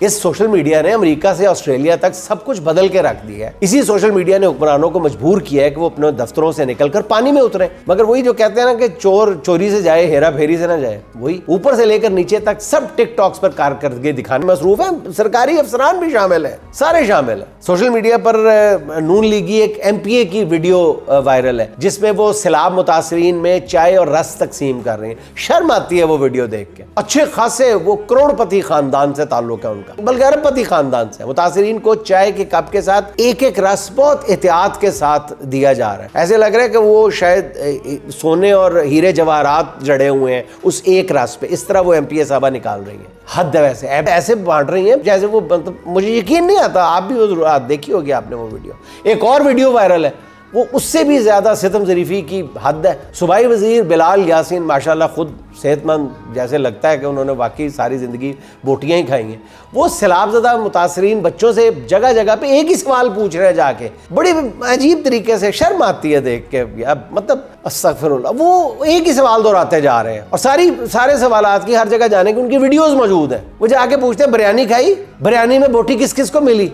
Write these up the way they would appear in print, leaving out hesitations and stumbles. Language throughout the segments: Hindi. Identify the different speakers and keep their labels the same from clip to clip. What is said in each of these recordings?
Speaker 1: इस सोशल मीडिया ने अमेरिका से ऑस्ट्रेलिया तक सब कुछ बदल के रख दिया है। इसी सोशल मीडिया ने हुक्मरानों को मजबूर किया है कि वो अपने दफ्तरों से निकलकर पानी में उतरे। मगर वही जो कहते हैं ना कि चोर चोरी से जाए हेरा फेरी से ना जाए, वही ऊपर से लेकर नीचे तक सब टिकटॉक्स पर कार करके दिखाने में मसरूफ है। सरकारी अफसरान भी शामिल है, सारे शामिल है। सोशल मीडिया पर नून लीगी एक MPA की वीडियो वायरल है जिसमें वो सैलाब मुतासरीन में चाय और रस तकसीम कर रहे हैं। शर्म आती है वो वीडियो देख के। अच्छे खासे वो करोड़पति खानदान से ताल्लुक है उनका, बल्कि अरबपति खानदान से। मुतासरीन को चाय के कप के साथ एक एक रस बहुत एहतियात के साथ दिया जा रहा है। ऐसे लग रहा है कि वो शायद सोने और हीरे जवाहरात जड़े हुए हैं उस एक रस पे। इस तरह वो MPA साहबा निकाल रही है। हद है। वैसे ऐसे बांट रही हैं जैसे वो, मतलब मुझे यकीन नहीं आता। आप भी वो देखी होगी आपने वो वीडियो। एक और वीडियो वायरल है, वो उससे भी ज्यादा सितम ज़रीफ़ी की हद है। सूबाई वज़ीर बिलाल यासीन माशाल्लाह खुद सेहतमंद, जैसे लगता है कि उन्होंने वाकई सारी ज़िंदगी बोटियाँ ही खाई हैं। वो सैलाबज़दा मुतासरीन बच्चों से जगह जगह पे एक ही सवाल पूछ रहे हैं जाके, बड़ी अजीब तरीके से। शर्म आती है देख के यार, मतलब अस्तगफिरुल्लाह। वो एक ही सवाल दोहराते जा रहे हैं और सारे सवालात की हर जगह जाने की उनकी वीडियोज़ मौजूद हैं। वो जाके पूछते हैं बिरयानी खाई, बिरयानी में बोटी किस किस को मिली।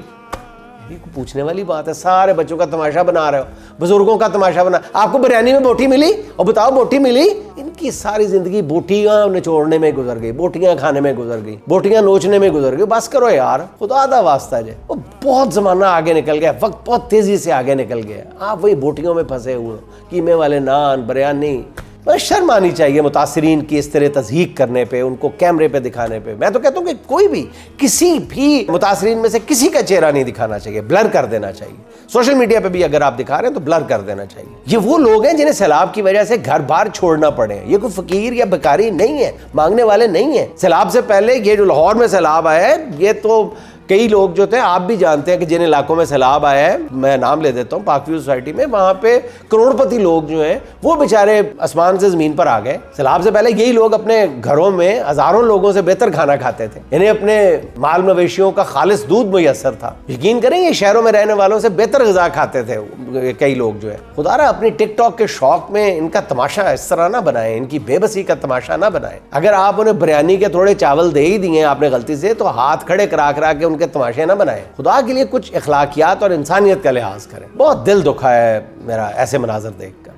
Speaker 1: पूछने वाली बात है। सारे बच्चों का तमाशा बना रहे हो, बुजुर्गों का तमाशा बना। आपको बिरयानी में बोटी मिली और बताओ बोटी मिली। इनकी सारी जिंदगी बोटियां निचोड़ने में गुजर गई, बोटियां खाने में गुजर गई, बोटियां नोचने में गुजर गई। बस करो यार, खुदा दा वास्ता है। वो बहुत जमाना आगे निकल गया, वक्त बहुत तेजी से आगे निकल गया। आप वही बोटियों में फंसे हुए, कीमे वाले नान, बिरयानी। बस शर्म आनी चाहिए मुतासरीन की इस तरह तज़हीक करने पे, उनको कैमरे पे दिखाने पे। मैं तो कहता हूँ कि कोई भी किसी भी मुतासरीन में से किसी का चेहरा नहीं दिखाना चाहिए, ब्लर कर देना चाहिए। सोशल मीडिया पे भी अगर आप दिखा रहे हैं तो ब्लर कर देना चाहिए। ये वो लोग हैं जिन्हें सैलाब की वजह से घर बार छोड़ना पड़े। ये कोई फकीर या बेकारी नहीं है, मांगने वाले नहीं है। सैलाब से पहले ये जो लाहौर में सैलाब आया है, ये तो कई लोग जो थे, आप भी जानते हैं कि जिन इलाकों में सैलाब आया है, मैं नाम ले देता हूँ, पाकव्यू सोसाइटी में, वहाँ पे करोड़पति लोग जो हैं वो बेचारे आसमान से ज़मीन पर आ गए। सैलाब से पहले यही लोग अपने घरों में हज़ारों लोगों से बेहतर खाना खाते थे। इन्हें अपने माल मवेशियों का खालिस दूध मुयस्सर था। यकीन करें, ये शहरों में रहने वालों से बेहतर ग़िज़ा खाते थे कई लोग जो है। खुदारा अपनी टिकटॉक के शौक में इनका तमाशा इस तरह ना बनाए, इनकी बेबसी का तमाशा ना बनाए। अगर आप उन्हें बिरयानी के थोड़े चावल दे ही दिए आपने गलती से, तो हाथ खड़े करा करा के उनके तमाशे ना बनाए। खुदा के लिए कुछ इखलाकियात और इंसानियत का लिहाज करें। बहुत दिल दुखा है मेरा ऐसे मनाजर देख।